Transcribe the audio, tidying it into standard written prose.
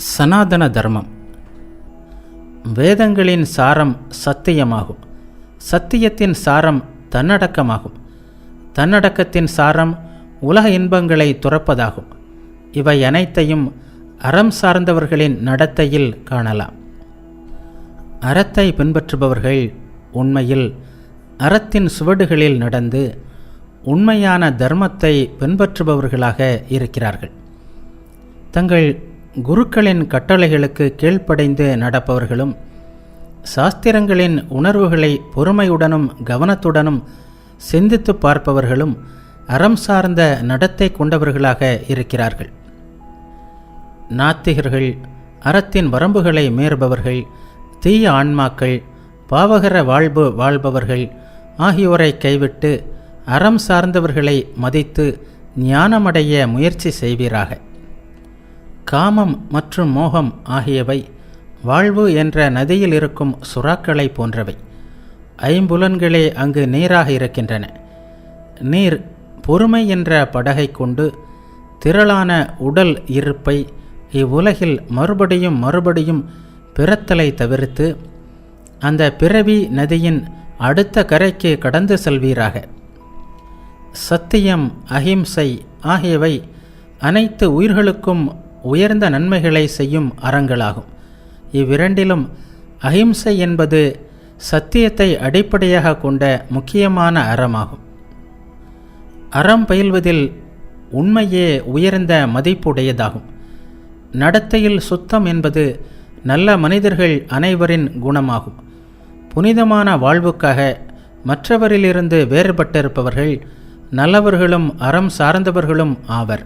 சனாதன தர்மம். வேதங்களின் சாரம் சத்தியமாகும். சத்தியத்தின் சாரம் தன்னடக்கமாகும். தன்னடக்கத்தின் சாரம் உலக இன்பங்களை துறப்பதாகும். இவை அனைத்தையும் அறம் சார்ந்தவர்களின் நடத்தையில் காணலாம். அறத்தை பின்பற்றுபவர்கள் உண்மையில் அறத்தின் சுவடுகளில் நடந்து உண்மையான தர்மத்தை பின்பற்றுபவர்களாக இருக்கிறார்கள். தங்கள் குருக்களின் கட்டளைகளுக்கு கீழ்ப்படைந்து நடப்பவர்களும் சாஸ்திரங்களின் உணர்வுகளை பொறுமையுடனும் கவனத்துடனும் சிந்தித்து பார்ப்பவர்களும் அறம் சார்ந்த நடத்தை கொண்டவர்களாக இருக்கிறார்கள். நாத்திகர்கள், அறத்தின் வரம்புகளை மீறுபவர்கள், தீய ஆன்மாக்கள், பாவகர வாழ்வு வாழ்பவர்கள் ஆகியோரை கைவிட்டு அறம் சார்ந்தவர்களை மதித்து ஞானமடைய முயற்சி செய்வீராக. காமம் மற்றும் மோகம் ஆகியவை வாழ்வு என்ற நதியில் இருக்கும் சுறாக்களை போன்றவை. ஐம்புலன்களே அங்கு நீராக இருக்கின்றன. நீர் பொறுமை என்ற படகை கொண்டு திரளான உடல் இருப்பை இவ்வுலகில் மறுபடியும் மறுபடியும் பிறத்தலை தவிர்த்து அந்த பிறவி நதியின் அடுத்த கரைக்கு கடந்து செல்வீராக. சத்தியம், அஹிம்சை ஆகியவை அனைத்து உயிர்களுக்கும் உயர்ந்த நன்மைகளை செய்யும் அறங்களாகும். இவ்விரண்டிலும் அஹிம்சை என்பது சத்தியத்தை அடிப்படையாக கொண்ட முக்கியமான அறமாகும். அறம் பயில்வதில் உண்மையே உயர்ந்த மதிப்புடையதாகும். நடத்தையில் சுத்தம் என்பது நல்ல மனிதர்கள் அனைவரின் குணமாகும். புனிதமான வாழ்வுக்காக மற்றவரிலிருந்து வேறுபட்டிருப்பவர்கள் நல்லவர்களும் அறம் சார்ந்தவர்களும் ஆவர்.